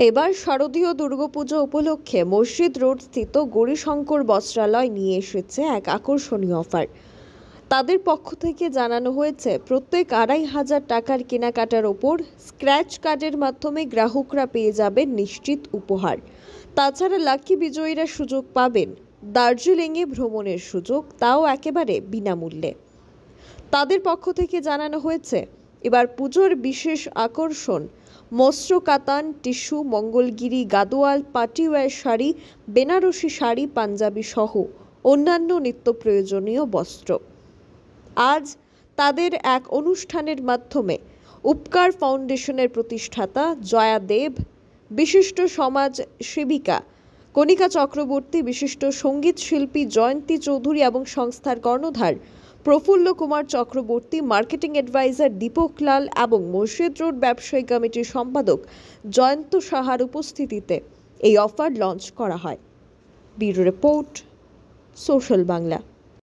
এবার শারদীয় দুর্গাপুজো উপলক্ষে মসজিদ রোড স্থিত গৌরীশঙ্কর বস্ত্রালয় নিয়ে এসেছে এক আকর্ষণীয় অফার। তাদের পক্ষ থেকে জানানো হয়েছে, প্রত্যেক ২৫০০ টাকার কেনাকাটার ওপর স্ক্র্যাচ কার্ডের মাধ্যমে গ্রাহকরা পেয়ে যাবেন নিশ্চিত উপহার। তাছাড়া লাকি বিজয়ীরা সুযোগ পাবেন দার্জিলিংয়ে ভ্রমণের সুযোগ, তাও একেবারে বিনামূল্যে। তাদের পক্ষ থেকে জানানো হয়েছে, এবার পুজোর বিশেষ আকর্ষণ মৎস্য কাতান, টিস্যু, মঙ্গলগিরি, গাদোয়াল, পার্টিওয়্যার শাড়ি, বেনারসি শাড়ি, পাঞ্জাবি সহ অন্যান্য নিত্য প্রয়োজনীয় বস্ত্র। আজ তাদের এক অনুষ্ঠানের মাধ্যমে উপকার ফাউন্ডেশনের প্রতিষ্ঠাতা জয়া দেব, বিশিষ্ট সমাজ সেবিকা কণিকা চক্রবর্তী, বিশিষ্ট সঙ্গীত শিল্পী জয়ন্তী চৌধুরী এবং সংস্থার কর্ণধার প্রফুল্ল কুমার চক্রবর্তী, মার্কেটিং অ্যাডভাইজার দীপক লাল এবং মসজিদ রোড ব্যবসায়ী কমিটির সম্পাদক জয়ন্ত সাহার উপস্থিতিতে এই অফার লঞ্চ করা হয়। Bureau report, social Bangla.